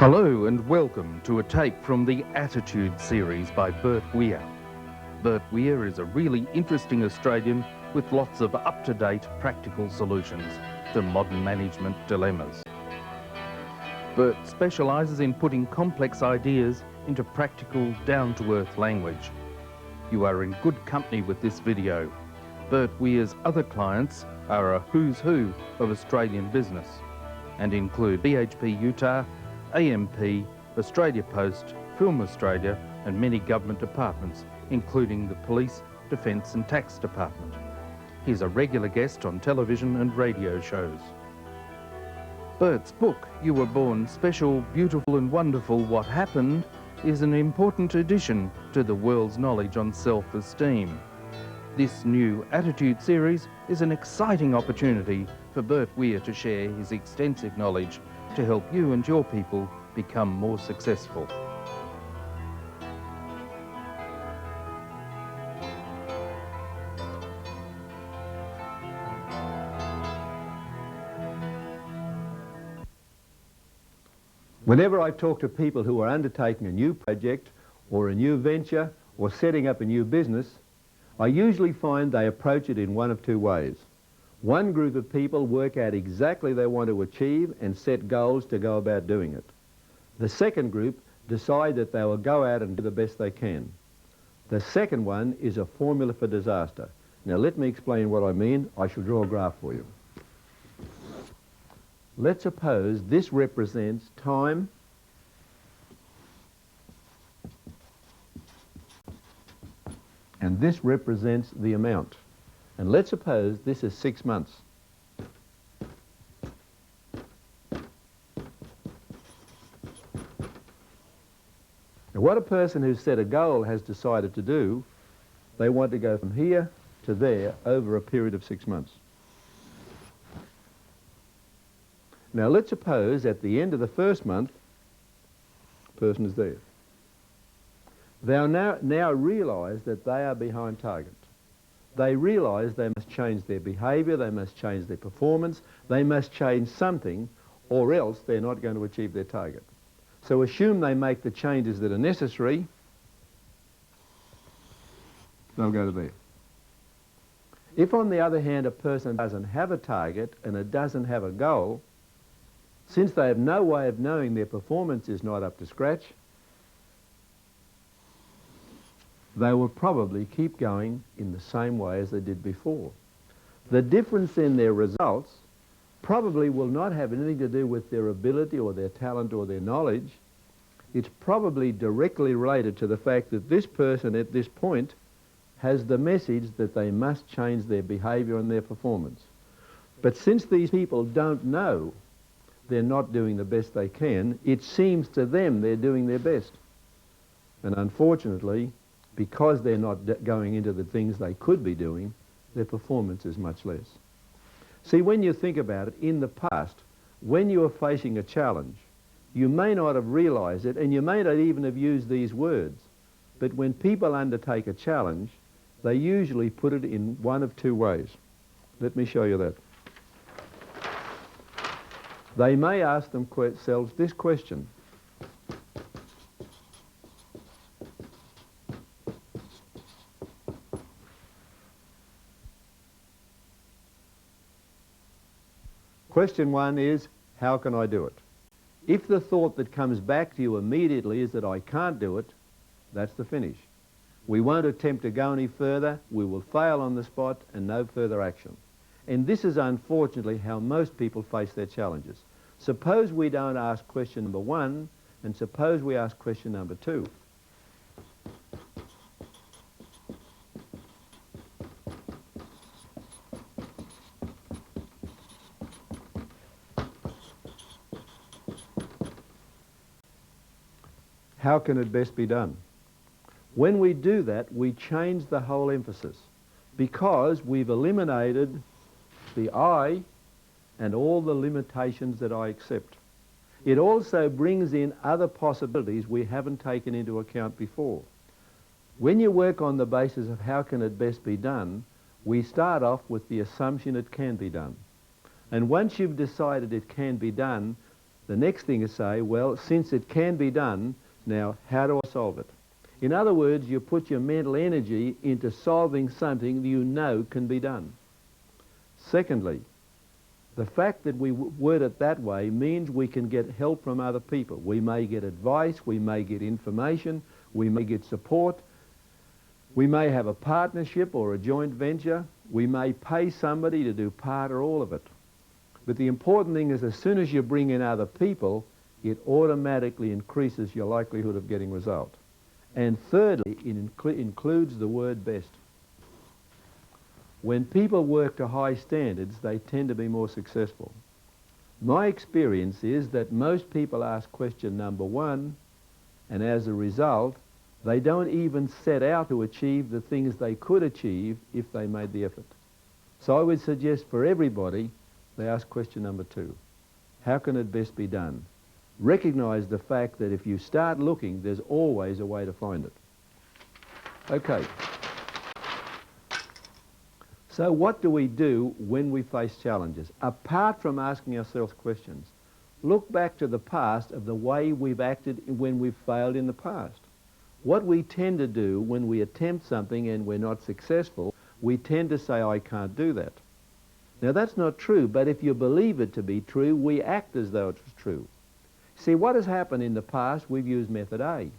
Hello and welcome to a tape from the Attitude series by Bert Weir. Bert Weir is a really interesting Australian with lots of up-to-date practical solutions to modern management dilemmas. Bert specialises in putting complex ideas into practical, down-to-earth language. You are in good company with this video. Bert Weir's other clients are a who's who of Australian business and include BHP Utah, AMP, Australia Post, Film Australia and many government departments, including the Police, Defence and Tax Department. He's a regular guest on television and radio shows. Bert's book, You Were Born Special, Beautiful and Wonderful, What Happened, is an important addition to the world's knowledge on self-esteem. This new Attitude series is an exciting opportunity for Bert Weir to share his extensive knowledge to help you and your people become more successful. Whenever I talk to people who are undertaking a new project or a new venture or setting up a new business, I usually find they approach it in one of two ways. One group of people work out exactly they want to achieve and set goals to go about doing it. The second group decide that they will go out and do the best they can. The second one is a formula for disaster. Now let me explain what I mean. I shall draw a graph for you. Let's suppose this represents time and this represents the amount. And let's suppose this is 6 months. Now what a person who's set a goal has decided to do, they want to go from here to there over a period of 6 months. Now let's suppose at the end of the first month, the person is there. They now realise that they are behind target. They realise they must change their behaviour, they must change their performance, they must change something, or else they're not going to achieve their target. So assume they make the changes that are necessary, they'll go to there. If on the other hand a person doesn't have a target and it doesn't have a goal, since they have no way of knowing their performance is not up to scratch, they will probably keep going in the same way as they did before. The difference in their results probably will not have anything to do with their ability or their talent or their knowledge. It's probably directly related to the fact that this person at this point has the message that they must change their behaviour and their performance. But since these people don't know they're not doing the best they can, it seems to them they're doing their best. And unfortunately, because they're not going into the things they could be doing, their performance is much less. See, when you think about it, in the past, when you were facing a challenge, you may not have realised it, and you may not even have used these words, but when people undertake a challenge, they usually put it in one of two ways. Let me show you that. They may ask themselves this question: Question one is, how can I do it? If the thought that comes back to you immediately is that I can't do it, that's the finish. We won't attempt to go any further, we will fail on the spot and no further action. And this is unfortunately how most people face their challenges. Suppose we don't ask question number one, and suppose we ask question number two. How can it best be done? When we do that, we change the whole emphasis because we've eliminated the I and all the limitations that I accept. It also brings in other possibilities we haven't taken into account before. When you work on the basis of how can it best be done, we start off with the assumption it can be done. And once you've decided it can be done, The next thing is say, well, since it can be done, now how do I solve it? In other words, you put your mental energy into solving something that you know can be done. Secondly, the fact that we word it that way means we can get help from other people. We may get advice, we may get information, we may get support, we may have a partnership or a joint venture, we may pay somebody to do part or all of it. But the important thing is as soon as you bring in other people, it automatically increases your likelihood of getting result. And thirdly, it includes the word best. When people work to high standards, they tend to be more successful. My experience is that most people ask question number one, and as a result, they don't even set out to achieve the things they could achieve if they made the effort. So I would suggest for everybody, they ask question number two. How can it best be done? Recognize the fact that if you start looking, there's always a way to find it. Okay. So what do we do when we face challenges? Apart from asking ourselves questions, look back to the past of the way we've acted when we've failed in the past. What we tend to do when we attempt something and we're not successful, we tend to say, I can't do that. Now that's not true, but if you believe it to be true, we act as though it was true. See, what has happened in the past, we've used method A.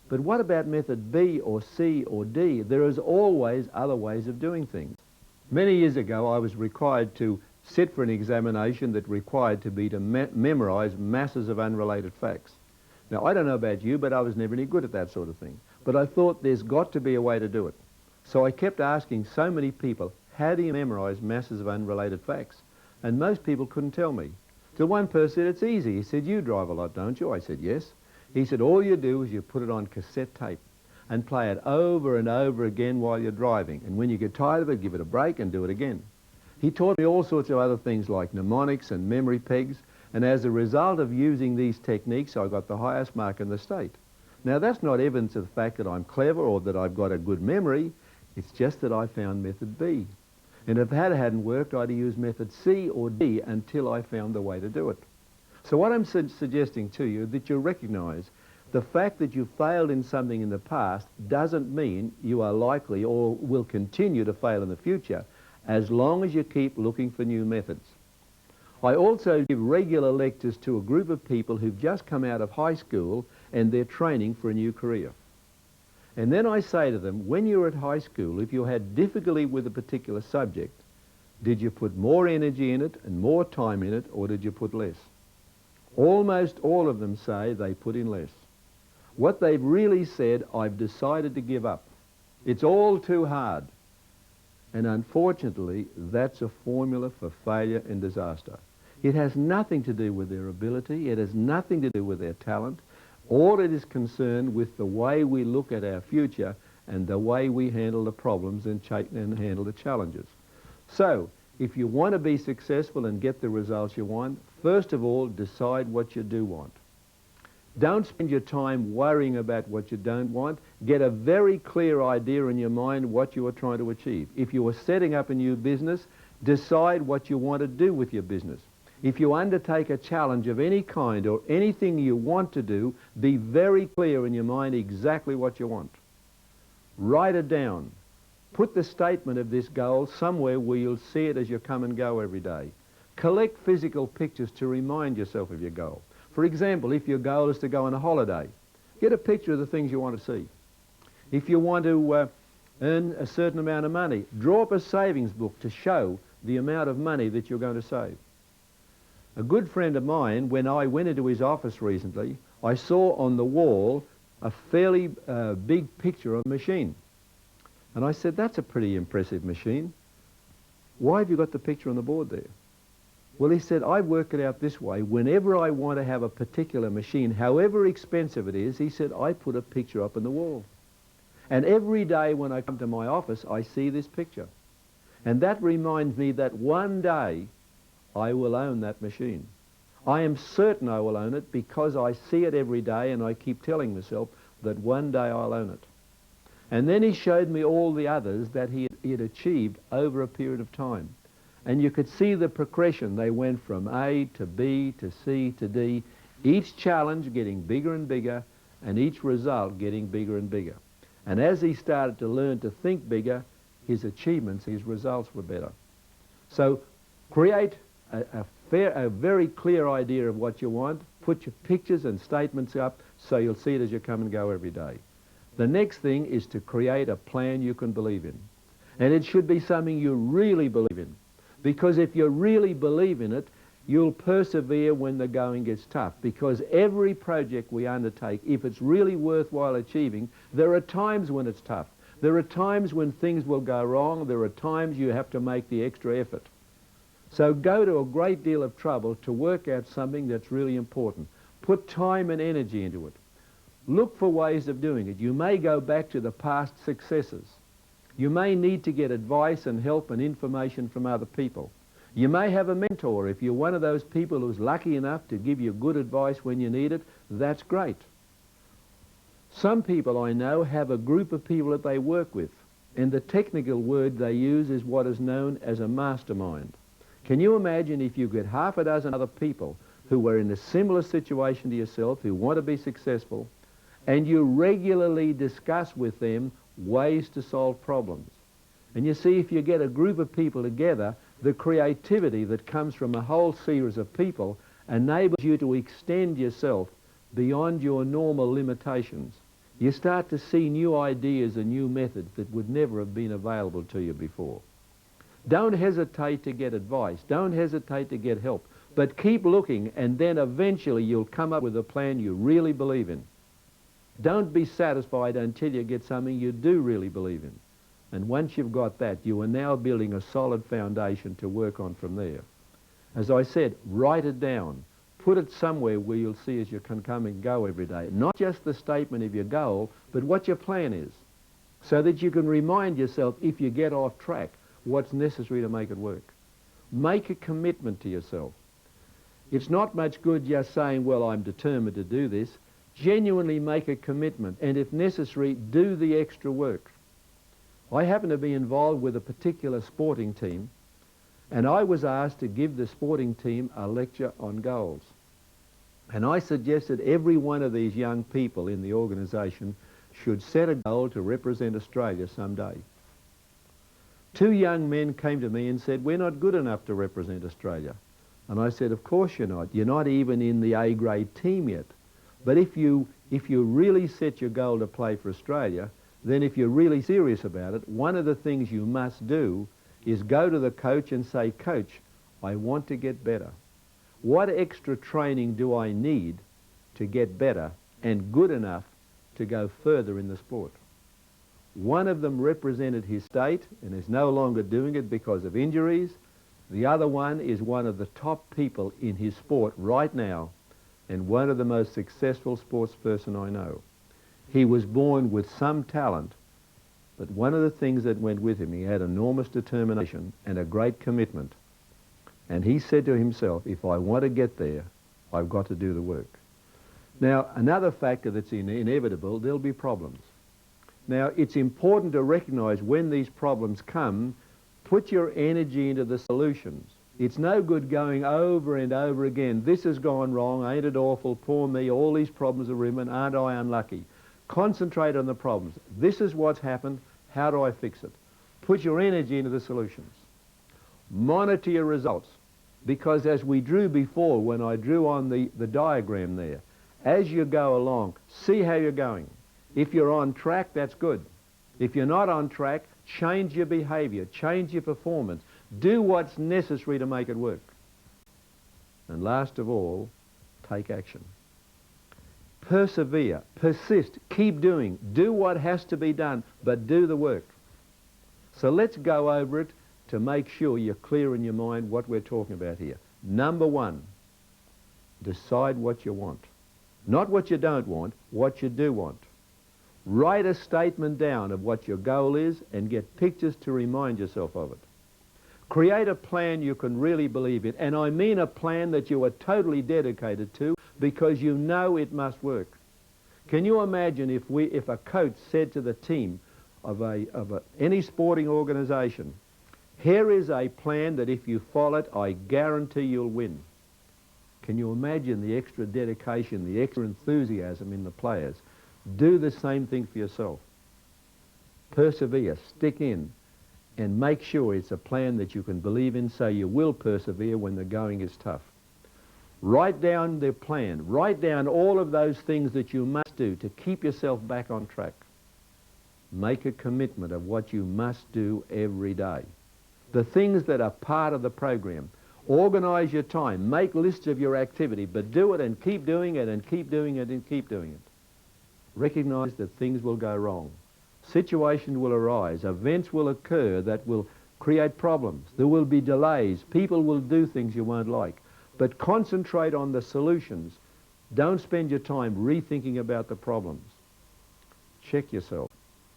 But what about method B or C or D? There is always other ways of doing things. Many years ago, I was required to sit for an examination that required to memorize masses of unrelated facts. Now, I don't know about you, but I was never any good at that sort of thing. But I thought there's got to be a way to do it. So I kept asking so many people, how do you memorize masses of unrelated facts? And most people couldn't tell me. Till one person said, it's easy. He said, you drive a lot, don't you? I said, yes. He said, all you do is you put it on cassette tape and play it over and over again while you're driving. And when you get tired of it, give it a break and do it again. He taught me all sorts of other things like mnemonics and memory pegs. And as a result of using these techniques, I got the highest mark in the state. Now, that's not evidence of the fact that I'm clever or that I've got a good memory. It's just that I found method B. And if that hadn't worked, I'd have used method C or D until I found the way to do it. So what I'm suggesting to you is that you recognize the fact that you failed in something in the past doesn't mean you are likely or will continue to fail in the future as long as you keep looking for new methods. I also give regular lectures to a group of people who've just come out of high school and they're training for a new career. And then I say to them, when you were at high school, if you had difficulty with a particular subject, did you put more energy in it and more time in it, or did you put less? Almost all of them say they put in less. What they've really said, I've decided to give up. It's all too hard. And unfortunately, that's a formula for failure and disaster. It has nothing to do with their ability. It has nothing to do with their talent. All it is concerned with the way we look at our future and the way we handle the problems and handle the challenges. So, if you want to be successful and get the results you want, first of all, decide what you do want. Don't spend your time worrying about what you don't want. Get a very clear idea in your mind what you are trying to achieve. If you are setting up a new business, decide what you want to do with your business. If you undertake a challenge of any kind or anything you want to do, be very clear in your mind exactly what you want. Write it down. Put the statement of this goal somewhere where you'll see it as you come and go every day. Collect physical pictures to remind yourself of your goal. For example, if your goal is to go on a holiday, get a picture of the things you want to see. If you want to earn a certain amount of money, draw up a savings book to show the amount of money that you're going to save. A good friend of mine, when I went into his office recently, I saw on the wall a fairly big picture of a machine. And I said, that's a pretty impressive machine. Why have you got the picture on the board there? Well, he said, I work it out this way. Whenever I want to have a particular machine, however expensive it is, he said, I put a picture up on the wall. And every day when I come to my office, I see this picture. And that reminds me that one day I will own that machine. I am certain I will own it because I see it every day and I keep telling myself that one day I'll own it. And then he showed me all the others that he had achieved over a period of time. And you could see the progression. They went from A to B to C to D, each challenge getting bigger and bigger, and each result getting bigger and bigger. And as he started to learn to think bigger, his achievements, his results were better. So create a very clear idea of what you want, put your pictures and statements up so you'll see it as you come and go every day. The next thing is to create a plan you can believe in. And it should be something you really believe in. Because if you really believe in it, you'll persevere when the going gets tough. Because every project we undertake, if it's really worthwhile achieving, there are times when it's tough. There are times when things will go wrong. There are times you have to make the extra effort. So go to a great deal of trouble to work out something that's really important. Put time and energy into it. Look for ways of doing it. You may go back to the past successes. You may need to get advice and help and information from other people. You may have a mentor. If you're one of those people who's lucky enough to give you good advice when you need it, that's great. Some people I know have a group of people that they work with, and the technical word they use is what is known as a mastermind. Can you imagine if you get half a dozen other people who are in a similar situation to yourself, who want to be successful, and you regularly discuss with them ways to solve problems? And you see, if you get a group of people together, the creativity that comes from a whole series of people enables you to extend yourself beyond your normal limitations. You start to see new ideas and new methods that would never have been available to you before. Don't hesitate to get advice. Don't hesitate to get help. But keep looking, and then eventually you'll come up with a plan you really believe in. Don't be satisfied until you get something you do really believe in. And once you've got that, you are now building a solid foundation to work on from there. As I said, write it down. Put it somewhere where you'll see as you can come and go every day. Not just the statement of your goal, but what your plan is. So that you can remind yourself, if you get off track, what's necessary to make it work. Make a commitment to yourself. It's not much good just saying, well, I'm determined to do this. Genuinely make a commitment, and if necessary, do the extra work. I happen to be involved with a particular sporting team, and I was asked to give the sporting team a lecture on goals. And I suggested every one of these young people in the organisation should set a goal to represent Australia someday. 2 young men came to me and said, we're not good enough to represent Australia. And I said, of course you're not. You're not even in the A-grade team yet. But if you really set your goal to play for Australia, then if you're really serious about it, one of the things you must do is go to the coach and say, Coach, I want to get better. What extra training do I need to get better and good enough to go further in the sport? One of them represented his state and is no longer doing it because of injuries. The other one is one of the top people in his sport right now and one of the most successful sportsperson I know. He was born with some talent, but one of the things that went with him, he had enormous determination and a great commitment. And he said to himself, if I want to get there, I've got to do the work. Now, another factor that's inevitable, there'll be problems. Now, it's important to recognize when these problems come, put your energy into the solutions. It's no good going over and over again, this has gone wrong, ain't it awful, poor me, all these problems are arisen, aren't I unlucky? Concentrate on the problems. This is what's happened, how do I fix it? Put your energy into the solutions. Monitor your results, because as we drew before, when I drew on the diagram there, as you go along, see how you're going. If you're on track, that's good. If you're not on track, change your behavior, change your performance, do what's necessary to make it work. And last of all, take action. Persevere, persist, keep doing, do what has to be done, but do the work. So let's go over it to make sure you're clear in your mind what we're talking about here. Number 1, decide what you want. Not what you don't want, what you do want. Write a statement down of what your goal is and get pictures to remind yourself of it. Create a plan you can really believe in, and I mean a plan that you are totally dedicated to because you know it must work. Can you imagine if a coach said to the team of any sporting organisation, Here is a plan that if you follow it, I guarantee you'll win. Can you imagine the extra dedication, the extra enthusiasm in the players? Do the same thing for yourself. Persevere, stick in, and make sure it's a plan that you can believe in so you will persevere when the going is tough. Write down the plan. Write down all of those things that you must do to keep yourself back on track. Make a commitment of what you must do every day. The things that are part of the program. Organise your time. Make lists of your activity, but do it and keep doing it and keep doing it and keep doing it. Recognise that things will go wrong. Situations will arise. Events will occur that will create problems. There will be delays. People will do things you won't like. But concentrate on the solutions. Don't spend your time rethinking about the problems. Check yourself.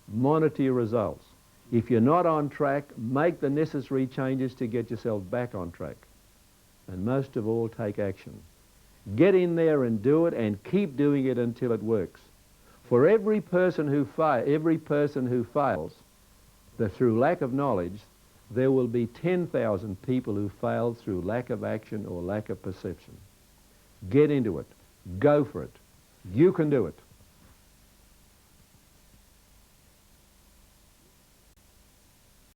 Monitor your results. If you're not on track, make the necessary changes to get yourself back on track. And most of all, take action. Get in there and do it and keep doing it until it works. For every person who fails, through lack of knowledge, there will be 10,000 people who fail through lack of action or lack of perception. Get into it. Go for it. You can do it.